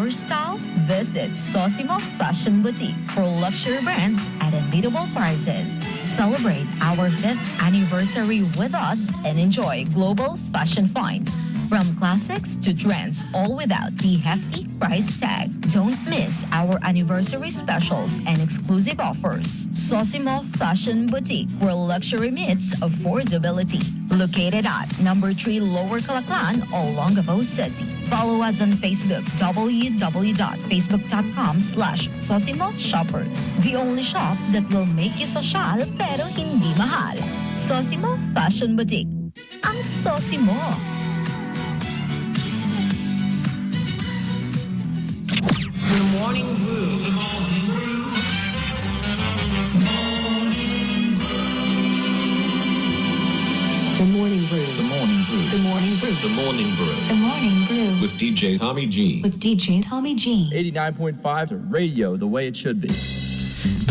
your style? Visit Sosimo Fashion Boutique for luxury brands at unbeatable prices. Celebrate our 5th anniversary with us and enjoy global fashion finds. From classics to trends, all without the hefty price tag. Don't miss our anniversary specials and exclusive offers. Sosimo Fashion Boutique, where luxury meets affordability. Located at number 3 Lower Calaclan, Olongapo City. Follow us on Facebook, www.facebook.com/Sosimo Shoppers. The only shop that will make you social pero hindi mahal. Sosimo Fashion Boutique. Ang Sosimo. The Morning Brew. The Morning Brew. The Morning Brew. The Morning Brew. The Morning Brew. The Morning Brew. With DJ Tommy G. With DJ Tommy G. 89.5 radio, the way it should be.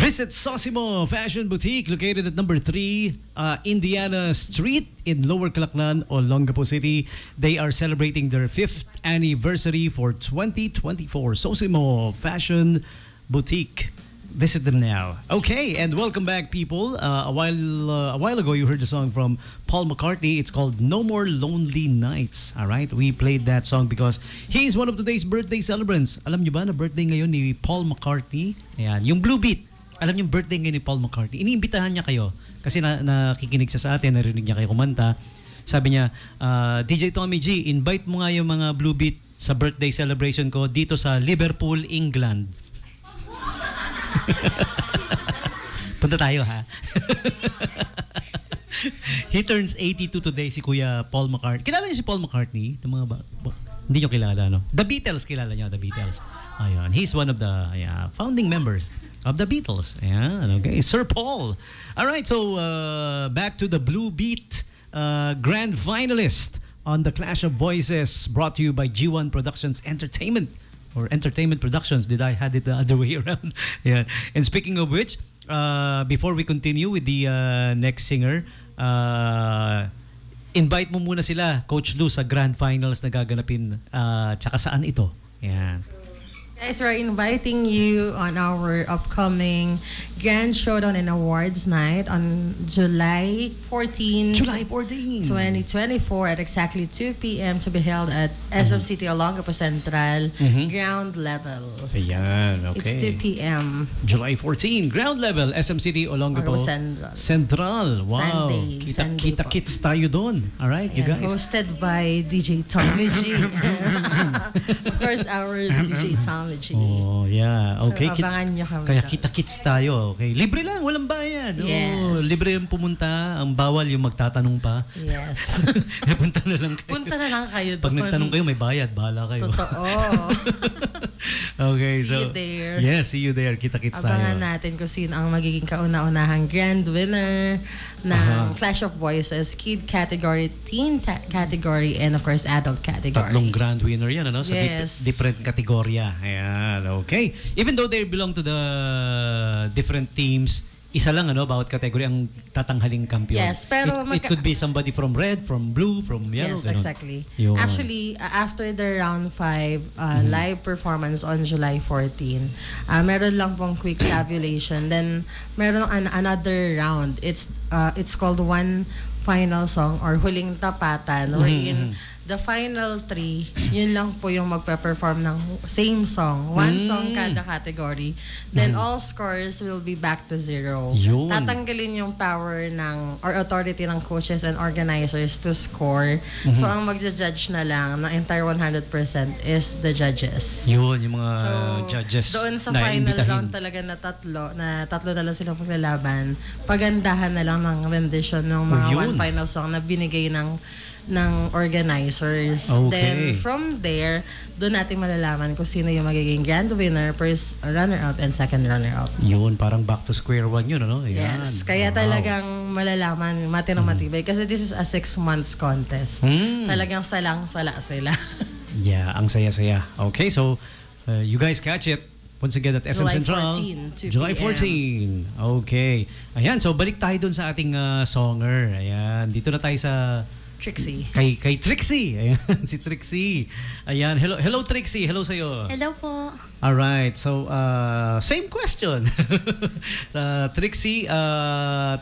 Visit Sosimo Fashion Boutique located at number 3 Indiana Street in Lower Calaclan, Olongapo City. They are celebrating their 5th anniversary for 2024. Sosimo Fashion Boutique. Visit them now. Okay, and welcome back, people. A while ago, you heard the song from Paul McCartney. It's called No More Lonely Nights. All right, we played that song because he's one of today's birthday celebrants. Alam niyo ba na birthday ngayon ni Paul McCartney? Ayan, yung Blue Beat. Alam niyo yung birthday ngayon ni Paul McCartney. Iniimbitahan niya kayo kasi nakikinig siya sa atin, narinig niya kayo kumanta. Sabi niya, DJ Tommy G, invite mo nga yung mga Blue Beat sa birthday celebration ko dito sa Liverpool, England. Punta tayo, ha? He turns 82 today, si Kuya Paul McCartney. Kilala niyo si Paul McCartney? Hindi niyo kilala, no? The Beatles, kilala niyo, The Beatles. Ayan, he's one of the founding members of the Beatles. Ayan, okay. Sir Paul. Alright, so back to the Blue Beat grand finalist on the Clash of Voices, brought to you by G1 Productions Entertainment. Or Entertainment Productions. Did I had it the other way around? Yeah. And speaking of which, before we continue with the next singer, invite mo muna sila, Coach Lou, sa grand finals na gaganapin. Tsaka saan ito? Yan. Guys, we're inviting you on our upcoming Grand Showdown and Awards Night on July 14, 2024 at exactly 2 p.m. to be held at SM City Olongapo Central, ground level. Ayan, okay. It's 2 p.m. July 14, ground level, SM City Olongapo Central. Central. Wow. Sunday Kita-kits tayo doon. Alright, you guys. Hosted by DJ Tommy G. Of course, our DJ Tommy G. Oh, yeah. Okay. So, abangan nyo kami. Kaya kita-kits tayo. Okay. Libre lang, walang bayad. Yes. Oh, libre yung pumunta. Ang bawal yung magtatanong pa. Yes. Punta na lang kayo. Punta na lang kayo. Pag nagtanong kayo, may bayad. Bahala kayo. Totoo. Okay. See you there. Yes, see you there. Kita-kits tayo. Abangan natin kung sino ang magiging kauna-unahang grand winner ng Clash of Voices, Kid category, Teen category, and of course, Adult category. Tatlong grand winner yan, ano? Sa Yes. different kategorya. Ayan, okay. Even though they belong to the different teams, isa lang, ano, bawat category ang tatanghaling kampiyon. Yes, pero it could be somebody from red, from blue, from yellow. Yes, ganun. exactly. Yun. Actually, after the round 5 live performance on July 14, meron lang pong quick tabulation. Then, meron another round. It's called One Final Song or Huling Tapatan, wherein the final 3, yun lang po yung magpe-perform ng same song. One song kada category. Then all scores will be back to 0. Yun. Tatanggalin yung power ng or authority ng coaches and organizers to score. So ang magja-judge na lang ng entire 100% is the judges. Yun, yung mga So, judges doon sa na final imbitahin. round talaga na tatlo na lang silang paglalaban. Pagandahan na lang ng rendition ng mga Yun. one final song na binigay ng organizers. Okay. Then from there, doon natin malalaman kung sino yung magiging grand winner, first runner-up, and second runner-up. Yun, parang back to square one yun, ano? Ayan. Yes. Kaya Wow. talagang malalaman, matibay. Kasi this is a 6 months contest. Talagang salang-sala sila. Yeah, ang saya-saya. Okay, so you guys catch it. Once again at SM July Central. 14, 2 July p.m. 14. Okay. Ayan, so balik tayo dun sa ating songer. Ayan, dito na tayo sa Trixie. Kay Trixie. Ayan, si Trixie. Ayan, hello Trixie. Hello sa'yo. Hello po. Alright, so same question. Trixie,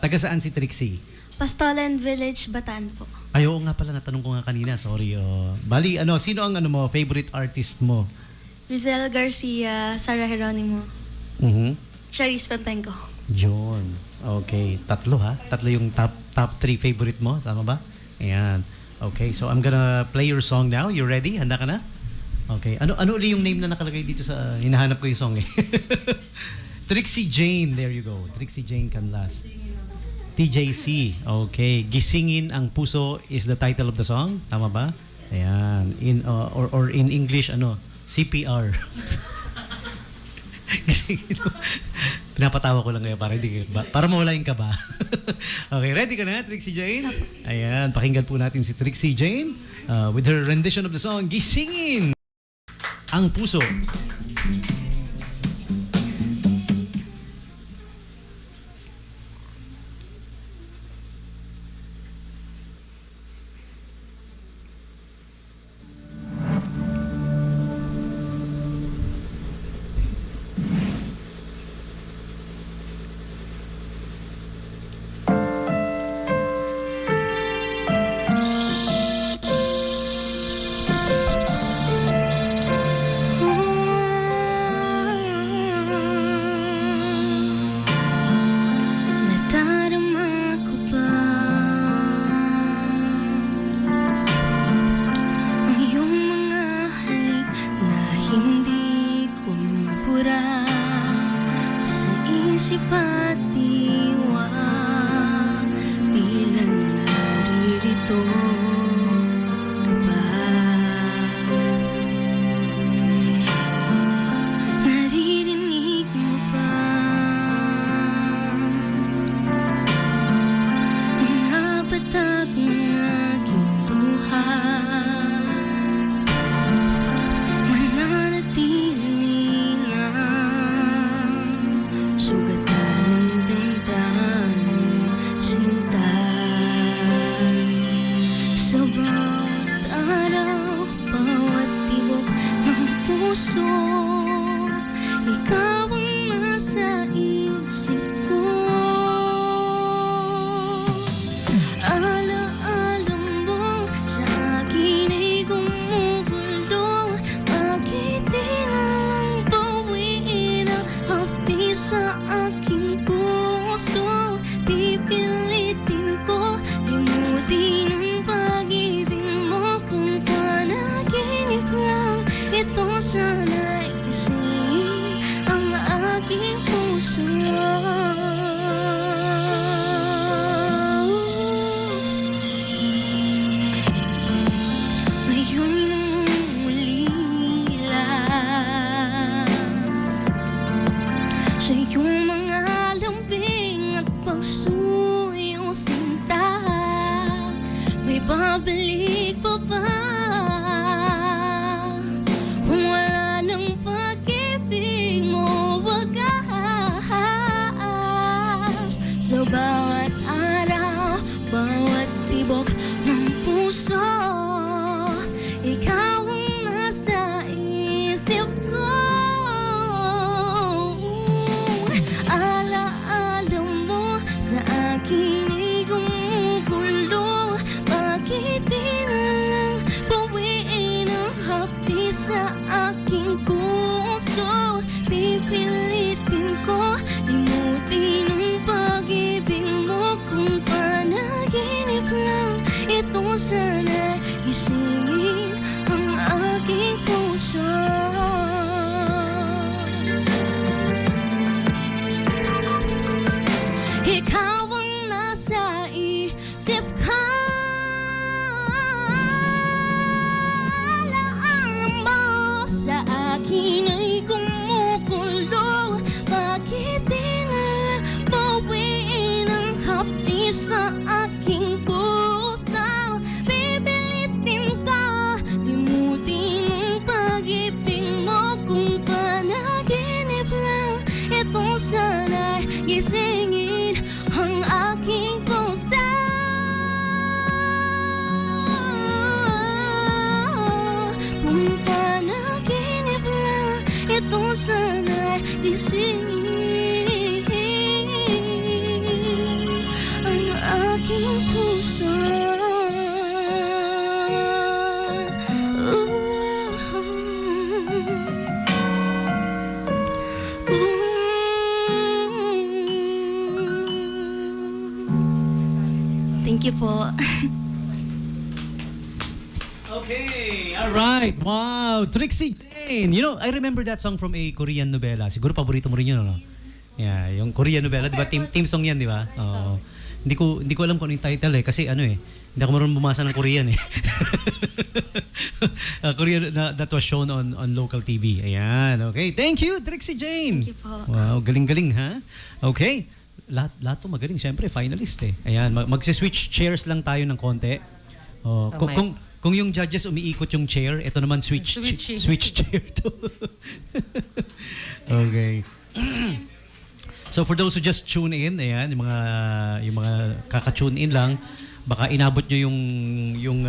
taga saan si Trixie? Pastolan Village, Bataan po. Ay, oo nga pala, natanong ko nga kanina, sorry. Bali, sino ang favorite artist mo? Lizelle Garcia, Sarah Geronimo, Charisse Pempenco. Yun. Okay, tatlo yung top 3 favorite mo, tama ba? Ayan. Okay, so I'm gonna play your song now. You ready? Handa ka na? Okay. Ano uli yung name na nakalagay dito sa hinahanap ko yung song eh. Trixie Jane, there you go. Trixie Jane Canlas. TJC. Okay. Gisingin ang puso is the title of the song. Tama ba? Ayan. Or in English, CPR. Pinapatawa ko lang kaya para mawala yung kaba. Okay, ready ka na, Trixie Jane? Ayan, pakinggan po natin si Trixie Jane with her rendition of the song, Gisingin ang Puso. Nadarama ko ba ang iyong mga halik na hindi ko mapura sa isip at diwa, tila naririto ka ba? Naririnig mo ba mga patak ng aking luha? Mananatili na sugatan ng damdamin, sinta. Sa bawat araw, bawat tibok ng puso, ikaw ang nasa isip ko. Alaala mo sa akin ay gumugulo. Bakit di na lang bawiin ang hapis sa aking puso? Pipilitin ko limutin ang pag-ibig mo. Kung panaginip lang ito, sana isingin ang aking puso. Ngayon namumulila sa iyong mga lambing at pagsuyong sinta. May babalik pa ba kung wala nang pag-ibig? ito sana'y gisingin ang aking puso. Thank you po. Okay, all right. Wow, Trixie Jane. You know, I remember that song from a Korean novela. Siguro paborito mo rin yun, ano? Yeah, yung Korean novela, 'di ba? Team song 'yan, 'di ba? Oo. Hindi ko alam kung ano yung title eh kasi ano eh, hindi ako marunong bumasa ng Korean eh. Korean that was shown on local TV. Ayan, okay. Thank you, Trixie Jane. Thank you po. Wow, galing-galing ha. Okay. Lahat to magaling, syempre finalist eh. Ayan, magsi-switch chairs lang tayo ng konti. Oh, So, kung yung judges umiikot yung chair, ito naman switch chair to. Okay. So for those who just tune in, ayan, yung mga kaka-tune in lang, baka inabot nyo yung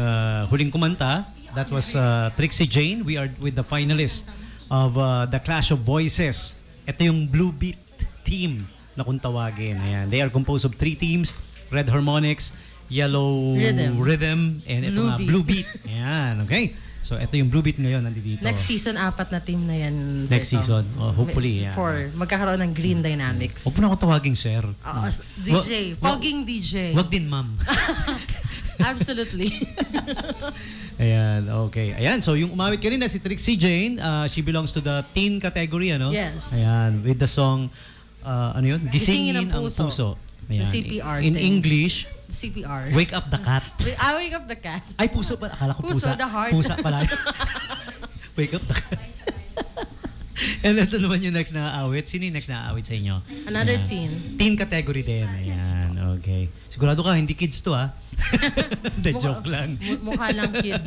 huling kumanta. That was Trixie Jane. We are with the finalist of the Clash of Voices. Ito yung Blue Beat team na kung tawagin. Ayan. They are composed of 3 teams: Red Harmonics, Yellow Rhythm, and ito Blue Beat. Ayan, okay. So ito yung Blue Beat ngayon, nandito. Next season, 4 na team na yan. Sir Next Tom. season. Oh, hopefully. Yeah. 4. Magkakaroon ng Green Dynamics. Huwag mo na ako tawaging sir. DJ. Pogging DJ. Wag din ma'am. Absolutely. Ayan, okay. Ayan, so yung umawit kanina si Trixie Jane, she belongs to the teen category, ano? Yes. Ayan, with the song, ano yun? Gisingin ang Puso. Puso. Ayan. The CPR In thing. English, CPR. Wake Up the Cat. I wake up the cat. Ay, puso pala. Akala ko Puso, pusa. the heart. Pusa pala. Wake Up the Cat. And ito naman yung next na awit. Sino yung next na awit sa inyo? Another Ayan. teen. Teen category din. Ayan, okay. Sigurado ka, hindi kids to ha? The joke lang. Mukha lang kid.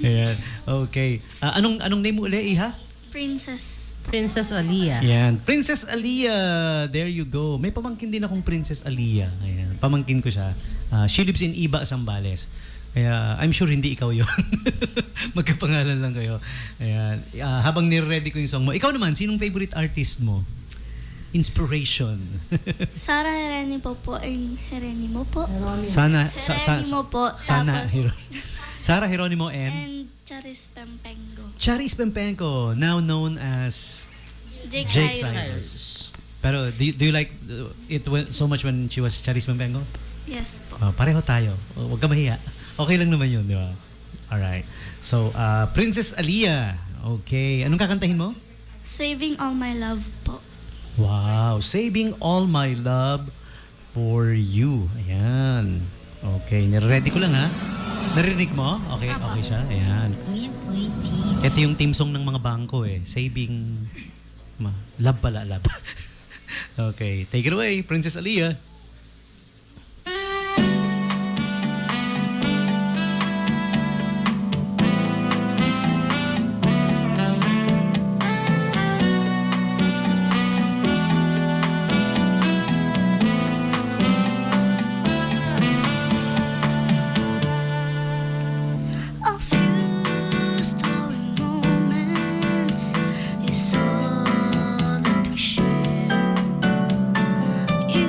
Ayan, okay. Anong name mo uli, Iha? Princess Aliyah. Ayan, Princess Aliyah. There you go. May pamangkin din akong Princess Aliyah. Ayan, pamangkin ko siya. She lives in Iba, Zambales. Kaya I'm sure hindi ikaw yun. Magkapangalan lang kayo. Ayan. Habang nire-ready ko yung song mo. Ikaw naman, sinong favorite artist mo? Inspiration. Sarah Heronimo po. Heronimo po. Heronimo po. Sana. Tapos, Sarah Heronimo and and Charis Pempengo. Charis Pempenco, now known as Jake Jake Cyrus. Cyrus. Pero do you like it so much when she was Charis Pempenco? Yes po. Pareho tayo. Huwag ka mahiya. Okay lang naman yun, di ba? Alright. So, Princess Aliyah. Okay. Anong kakantahin mo? Saving All My Love po. Wow. Saving All My Love for You. Ayan. Okay. Nire-ready ko lang ha. Narinig mo? Okay. Okay siya. Ayan. Ito yung team song ng mga bangko eh. Saving... Love pala. Love. Okay. Take it away, Princess Aliyah. A few stolen moments is all that we share. You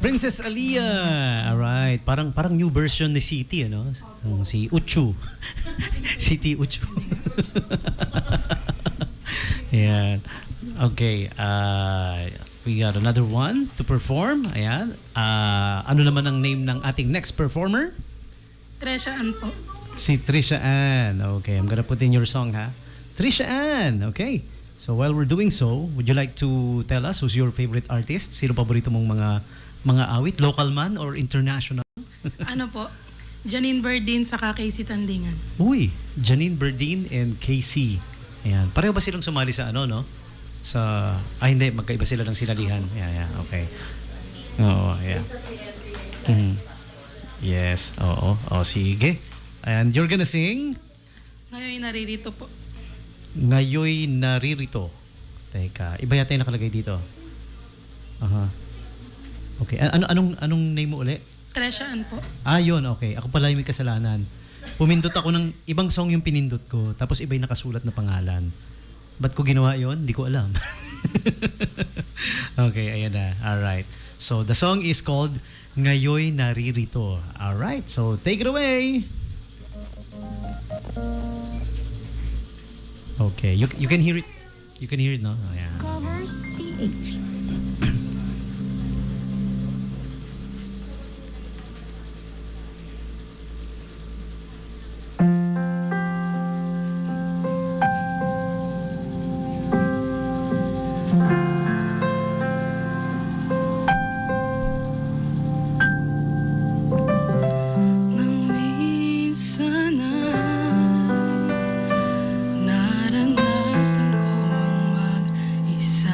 Princess Aliyah. Alright. Parang new version ni City, ano? Si Uchu. City Uchu. Ayan. Okay. We got another one to perform. Ayan. Ano naman ang name ng ating next performer? Tresha Ann po. Si Trisha Ann. Okay, I'm gonna put in your song, ha? Trisha Ann. Okay. So while we're doing so, would you like to tell us who's your favorite artist? Sino paborito mong mga awit? Local man or international? Ano po? Janine Berdin saka Casey Tandingan. Uy, Janine Berdin and KC. Ayan. Pareho ba silang sumali sa ano, no? Hindi. Magkaiba sila ng sinalihan. Yeah. Okay. Oo, yeah. Yes. Oo. Sige. And you're gonna sing? Ngayon naririto po. Ngayoy naririto. Teka, iba yata yung nakalagay dito. Aha. Okay. Anong name mo uli? Tresha Ann po. Yun. Okay. Ako pala yung may kasalanan. Pumindot ako ng ibang song yung pinindot ko, tapos iba yung nakasulat na pangalan. Ba't ko ginawa yun? Di ko alam. Okay, ayan na. Alright. So, the song is called Ngayoy Naririto. Alright. So, take it away. Okay. You can hear it. You can hear it, no? Oh, yeah. Covers PH. Nang minsan ay naranasan kong mag-isa.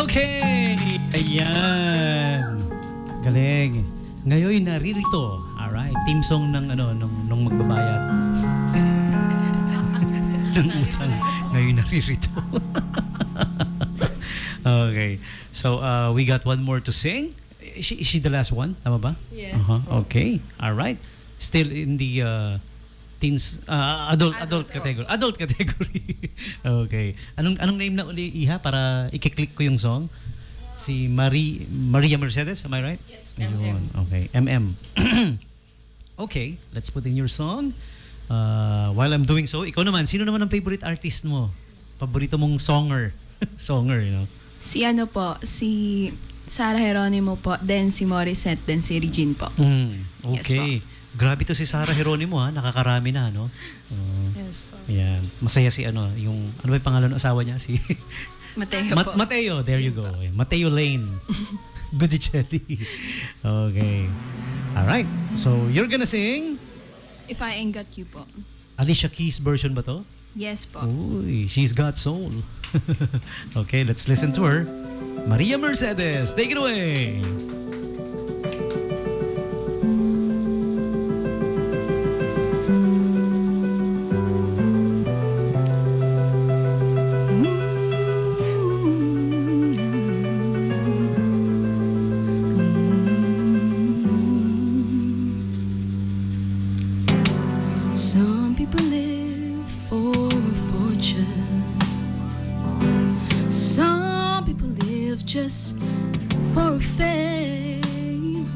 Okay! Ayan. Galing. Ngayon naririto. Alright. Team song ng nung magbabayad. ng utang. Ngayon naririto. Okay. So, we got one more to sing. Is she the last one? Tama ba? Yes. Okay. Alright. Still in the teens, adult category. Adult category. Okay. Anong name na uli, Iha, para i-click ko yung song? Si Maria Mercedes, am I right? Yes. Ayun. Okay. MM. Okay, let's put in your song. While I'm doing so, ikaw naman, sino naman ang favorite artist mo? Paborito mong songer? Songer, you know? Si ano po, si Sarah Geronimo po, then si Morissette, then si Regine po. Okay. Grabe to si Sarah Geronimo, ha? Nakakarami na, no? Yes po. Yan. Masaya si yung, ano ba yung pangalan ng asawa niya? Si Mateo po. Mateo, there you go. Mateo Lane. Goodicelli. Okay. Alright. So, you're gonna sing If I Ain't Got You po. Alicia Keys version ba to? Yes po. Uy, she's got soul. Okay, let's listen to her. Maria Mercedes, take it away. Some people live for a fortune. Some people live just for fame.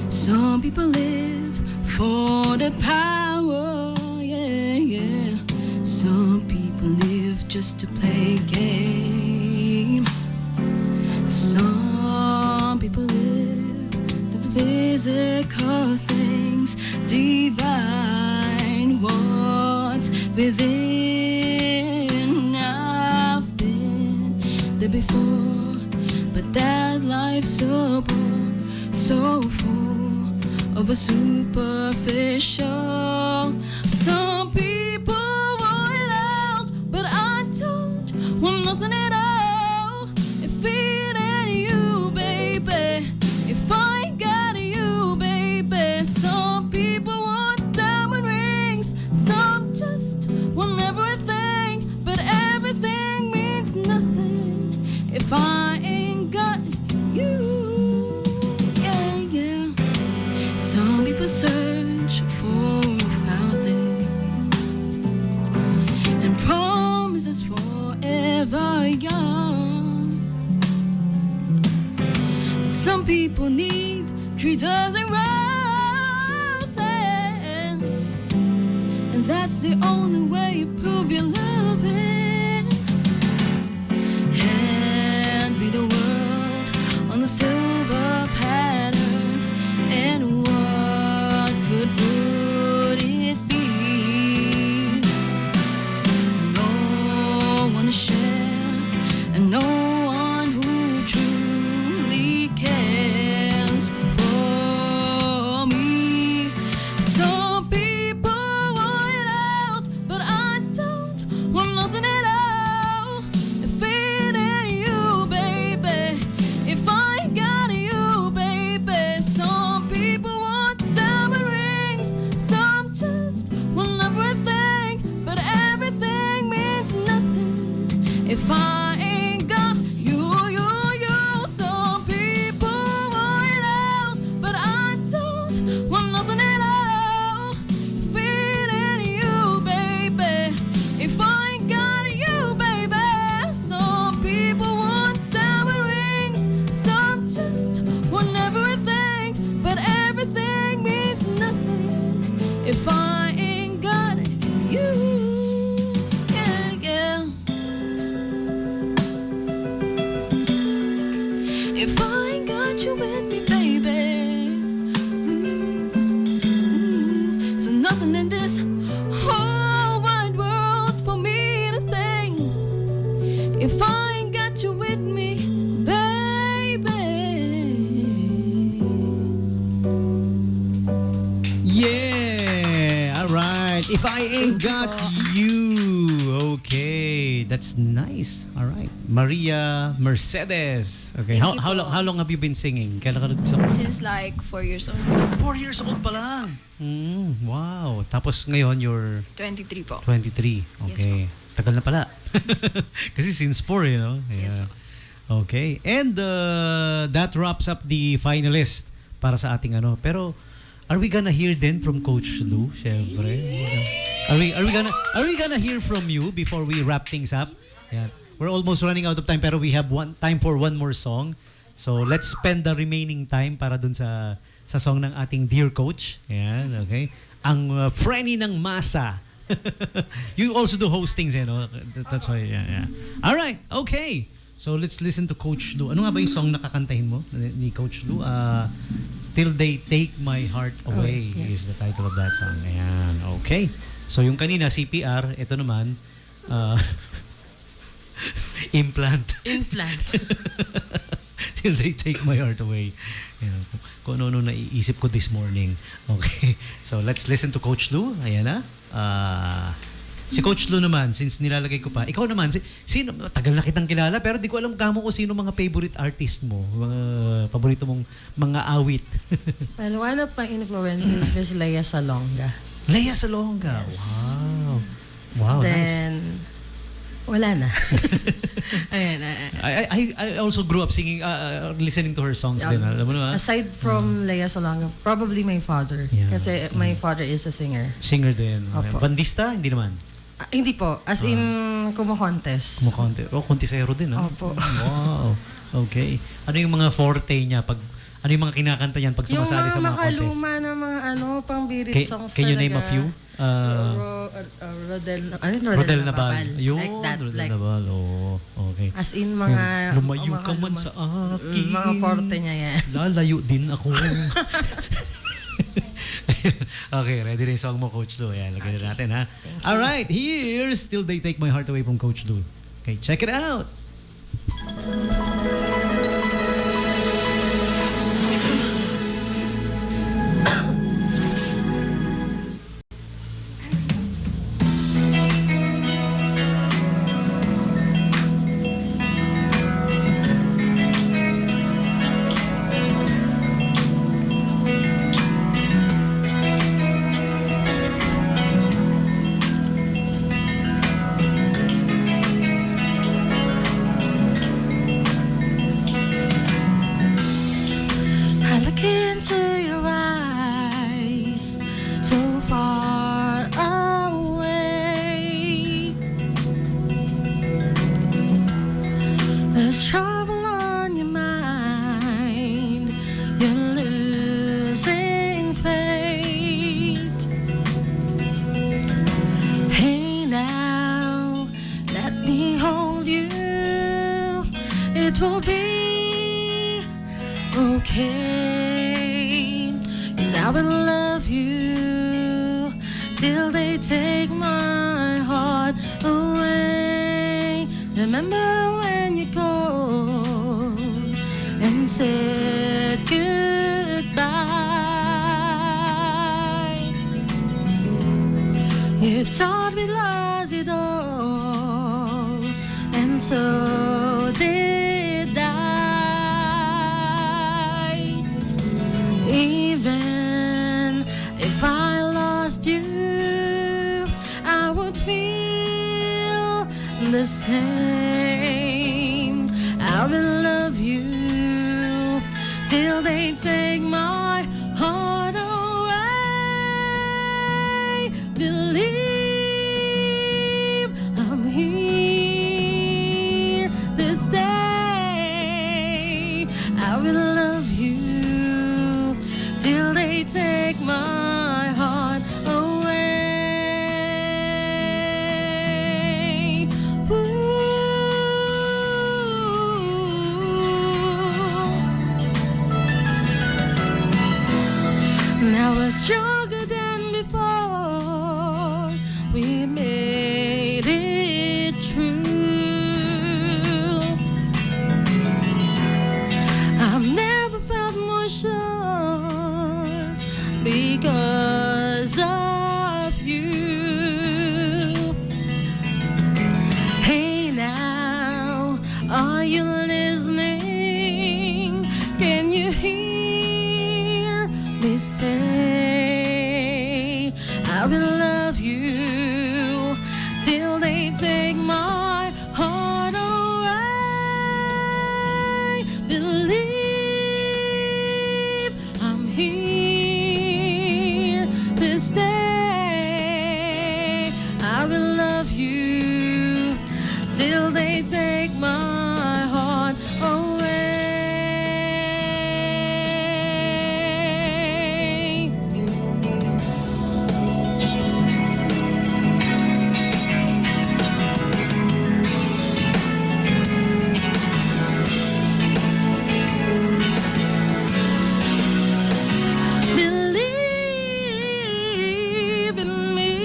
Some people live for the power. Yeah, yeah. Some people live just to play game. Some people live the physical things, divine what's within. I've been there before, but that life's so poor, so full of a superficial. Some people want it out, but I don't want nothing at all. If it ain't you, baby, if I ain't got you, baby. Some people want diamond rings, some just want everything, but everything means nothing if I ain't got you. Yeah, yeah. Some people search for a fountain and promises forever young. Some people need 3 dozen roses, and that's the only way you prove you love it. Hand me the world on a silver platter, and what good would it be? No one to share, and no one who truly cares for me. Some people want it out, but I don't want nothing at all. If it ain't you, baby, if I ain't got you, baby. Some people want diamond rings, some just want everything, but everything means nothing if I ain't got you, you, you. Some people want it out, but I don't want nothing at all. If it ain't you, baby, if I ain't got you, baby. Some people want diamond rings, some just want everything, but everything means nothing if I ain't got you. Yeah, yeah. If I ain't got you with me, baby. So nothing in this whole wide world for me to think. If I ain't got you with me, baby. Yeah! Alright. If I Ain't Got You. Okay. Okay, that's nice. All right. Maria Mercedes. Okay, Thank you po. how long have you been singing? Kailan ka nag-umpisa? Since like 4 years old. 4 years old pa lang. Wow. Tapos ngayon you're 23 po. 23. Yes, Okay. Tagal na pala. Kasi since 4, you know. Yes, Yeah. Okay. And that wraps up the finalist para sa ating ano. Pero are we gonna hear then from Coach Lou? Syempre. Are we gonna hear from you before we wrap things up? Yeah. We're almost running out of time pero we have time for one more song. So let's spend the remaining time para dun sa song ng ating dear coach. Yan, okay. Ang Frenny ng Masa. You also do hostings, you know. That's why, yeah. All right, okay. So let's listen to Coach Lou. Ano nga ba yung song na kakantahin mo ni Coach Lou? Till They Take My Heart Away is the title of that song. Ayan, okay. So yung kanina, CPR, ito naman, implant. Till They Take My Heart Away. Ayan, kung ano naiisip ko this morning. Okay. So let's listen to Coach Lou. Ayan na. Si Coach Lou naman, since nilalagay ko pa, ikaw naman, sino, tagal na kitang kilala, pero di ko alam kamo kung sino mga favorite artist mo, mga paborito mong mga awit. Well, one of my influences is Lea Salonga. Lea Salonga. Yes. Wow, nice. Then, wala na. Ayan. I also grew up singing, listening to her songs din. Alam mo naman? Aside from Lea Salonga, probably my father. Yeah. Kasi my father is a singer. Singer din. Opo. Bandista? Hindi naman. Hindi po. As in, kumo-contest. Kontisero din, ha? Opo. Wow. Okay. Ano yung mga forte niya ano yung mga kinakanta niyan pag sumasali sa mga contest? Yung mga makaluma na mga pangbirit songs Can you talaga. name a few? Rodel Nabal. Yun, Like that. Rodel Nabal. Oh, okay. As in, mga... Lumayo ka man sa akin. mga forte niya yan. Lalayo din ako. Okay, ready na yung song mo, Coach Lou. Ayan, lagay na natin, ha? Alright, here's Till They Take My Heart Away from Coach Lou. Okay, check it out. I look into your eyes, so far away. There's trouble on your mind, you're losing faith. Hey now, let me hold you, it will be okay, 'cause I will love you till they take my heart away. Remember when you called and said goodbye? You thought we lost it all, and so did I. Even if I lost you, I would feel the same. I will love you till they take my heart away. Believe I'm here to stay. I will love you till they take my heart away. Now we're stronger than before. till they take my heart away. Believe in me,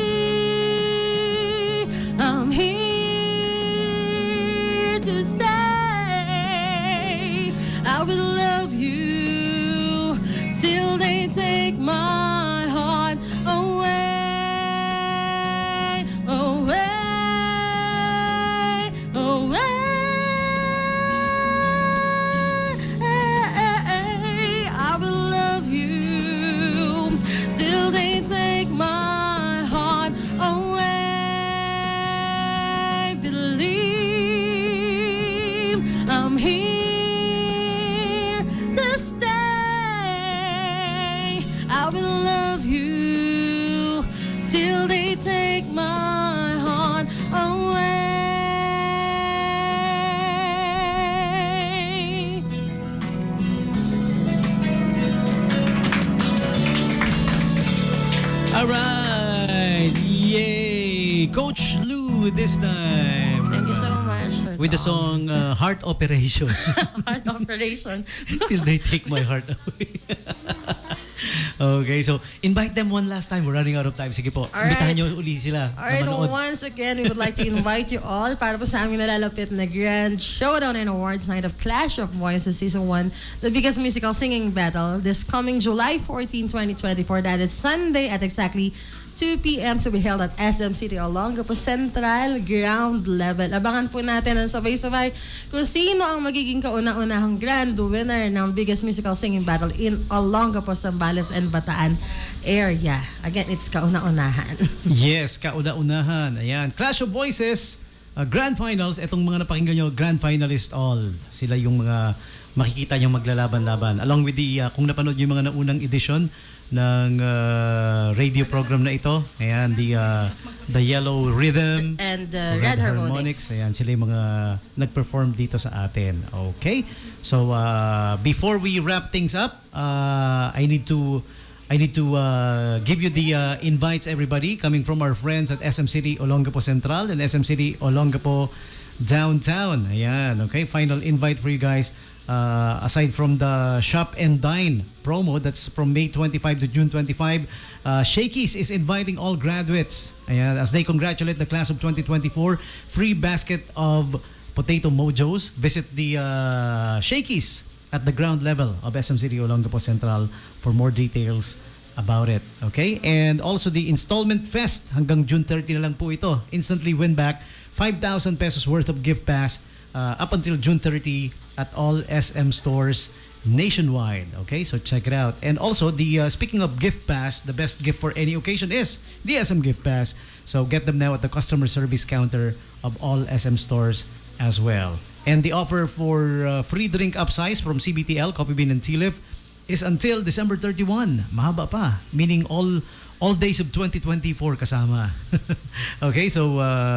I'm here to stay. I will love you till they take my heart away, away, away. I will love you till they take my heart away. Believe I'm here to stay. I will love you till they take my heart away. All right. Yay. Coach Lou this time. Thank you so much, Sir With the Tom. song Heart Operation. Heart operation. Till they take my heart away. Okay, so invite them one last time. We're running out of time. Sige po, Alright. imbitahan nyo uli sila. Alright, na manood. once again, we would like to invite you all para po sa aming nalalapit na Grand Showdown and Awards Night of Clash of Voices Season 1, the biggest musical singing battle, this coming July 14, 2024. That is Sunday at exactly 2 p.m. to be held at SM City Olongapo Central Ground Level. Abangan po natin ang sabay-sabay kung sino ang magiging kauna-unahang grand winner ng biggest musical singing battle in Olongapo, Zambales, and Bataan area. Again, it's kauna-unahan. Yes, kauna-unahan. Ayan, Clash of Voices, Grand Finals. Itong mga napakinggan nyo, Grand Finalist all. Sila yung mga makikita nyo maglalaban-laban. Along with the, kung napanood yung mga naunang edition ng radio program na ito. Ayan, the Yellow Rhythm And Red Harmonics. Ayan, sila yung mga nag-perform dito sa atin. Okay? So, before we wrap things up, I need to give you the invites, everybody, coming from our friends at SM City Olongapo Central and SM City Olongapo Downtown. Ayan, okay? Final invite for you guys. Aside from the Shop and Dine promo that's from May 25 to June 25, Shakey's is inviting all graduates, ayan, as they congratulate the class of 2024. Free basket of potato mojos. Visit the Shakey's at the ground level of SM City Olongapo Central for more details about it. Okay? And also the Installment Fest hanggang June 30 na lang po ito. Instantly win back 5,000 pesos worth of gift pass up until June 30 at all SM stores nationwide. Okay, so check it out. And also, the speaking of gift pass, the best gift for any occasion is the SM Gift Pass. So get them now at the customer service counter of all SM stores as well. And the offer for free drink upsize from CBTL, Coffee Bean and Tea Leaf is until December 31. Mahaba pa, meaning all days of 2024 kasama. Okay, so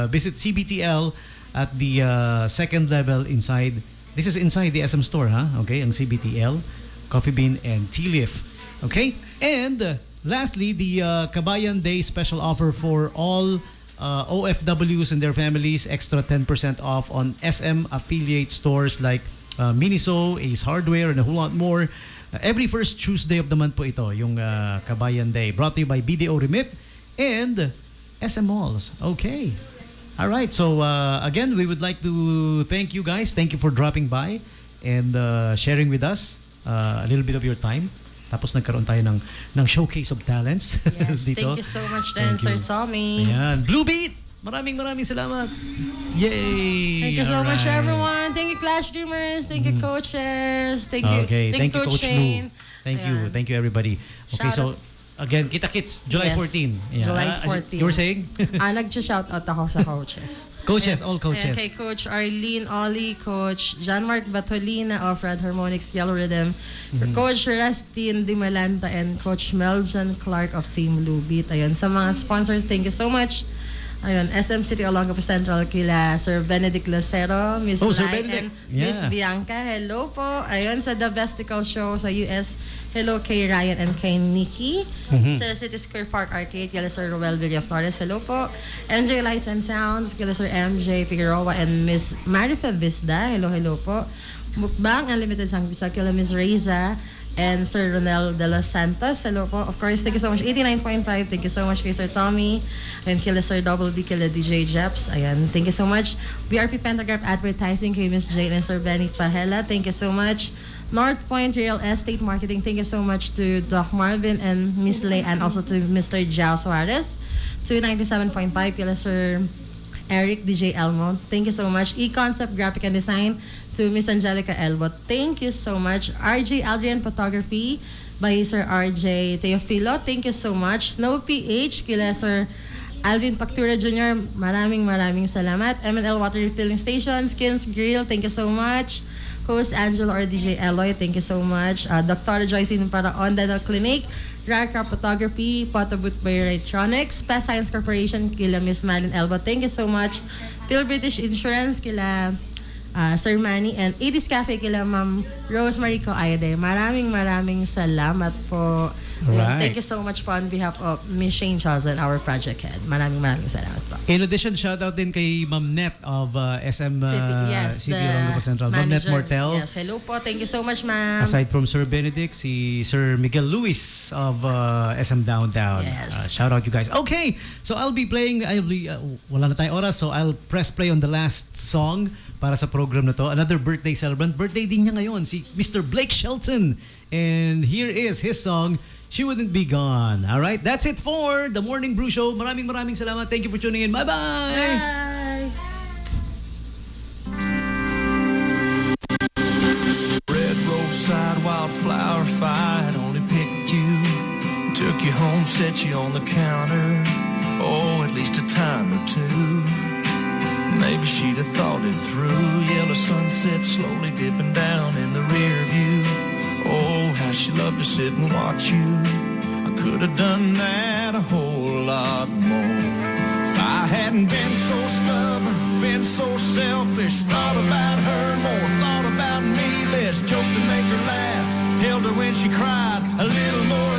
visit CBTL at the second level inside. This is inside the SM store, huh? Okay, ang CBTL, Coffee Bean and Tea Leaf. Okay? And lastly, the Kabayan Day special offer for all OFWs and their families, extra 10% off on SM affiliate stores like Miniso, Ace Hardware, and a whole lot more. Every first Tuesday of the month po ito, yung Kabayan Day. Brought to you by BDO Remit and SM Malls. Okay. All right. So again, we would like to thank you guys. Thank you for dropping by and sharing with us a little bit of your time. Tapos nagkaroon tayo ng showcase of talents. Yes, dito. thank you so much then, Thank Sir you. Tommy. Ayan. Blue Beat! Maraming salamat. Yay! Thank you so much, Alright. everyone. Thank you, Clash Dreamers. Thank you, coaches. Thank you, Okay, thank you, Coach Shane. Lou. Thank Ayan. you. Thank you, everybody. Okay, Shout so again, Kita Kits, July Yes, 14. Ayan. July Ah, 14. You were saying? Nag-shoutout ako sa coaches. Coaches, all coaches. Ayan, kay Coach Arlene Ollie, Coach John-Mark Batolina of Red Harmonics Yellow Rhythm, Coach Rustin Dimalanta, and Coach Meljan Clark of Team Lubit. Ayun, sa mga sponsors, thank you so much. Ayun, SM City Olongapo Central kila Sir Benedict Lucero, Miss Oh, Sir Lai, Benedict. and Miss Yeah. Bianca. Hello po. Ayun, sa The Vesticle Show sa US. Hello kay Ryan and kay Nikki. Sa City Square Park Arcade, kila Sir Roel Villaflores. Hello po. NJ Lights and Sounds, kila Sir MJ Figueroa and Miss Marifa Visda. Hello, hello po. Mukbang Unlimited Sang Bisa, kila Miss Reza and Sir Ronel de los Santos. Hello po. Of course, thank you so much. 89.5. Thank you so much kay Sir Tommy. And kila Sir Double B, kila DJ Jeps. Ayan. Thank you so much. BRP Pentagraph Advertising kay Miss Jane and Sir Benny Pahela. Thank you so much. North Point Real Estate Marketing. Thank you so much to Doc Marvin and Miss Lay and also to Mr. Jao Suarez. To 97.5 kila Sir Eric DJ Elmo. Thank you so much. E-Concept Graphic and Design to Miss Angelica Elbo. Thank you so much. RJ Adrian Photography by Sir RJ Teofilo. Thank you so much. Snow PH kila Sir Alvin Pactura Jr. Maraming salamat. M&L Water Refilling Station, Skins Grill. Thank you so much. Host Angelo or DJ Eloy. Thank you so much. Dr. Joycine Paraon Dental Clinic. Rarcraft Photography, Photobooth by Electronics, Pest Science Corporation, kila Miss Malin Elba. Thank you so much. Phil British Insurance, kila Sir Manny, and 80s Cafe, kila Ma'am Rosemary Coaide. Maraming salamat po. Right. Thank you so much po on behalf of Miss Shane Chosen, our project head. Maraming salamat po. In addition, shoutout din kay Ma'am Net of SM City Olongapo Central. Ma'am Net Mortel. Yes, hello po. Thank you so much, ma'am. Aside from Sir Benedict, si Sir Miguel Luis of SM Downtown. Yes. Shout out you guys. Okay, so I'll be playing, wala na tayong oras, so I'll press play on the last song para sa program na to. Another birthday celebrant. Birthday din niya ngayon, si Mr. Blake Shelton. And here is his song, She Wouldn't Be Gone. Alright, that's it for The Morning Brew Show. Maraming salamat. Thank you for tuning in. Bye-bye! Bye! Red roadside wildflower fight only picked you, took you home, set you on the counter. Oh, at least a time or two. Maybe she'd have thought it through. Yellow sunset slowly dipping down in the rear view. Oh, how she loved to sit and watch you. I could have done that a whole lot more. If I hadn't been so stubborn, been so selfish, thought about her more, thought about me less, joked to make her laugh, held her when she cried a little more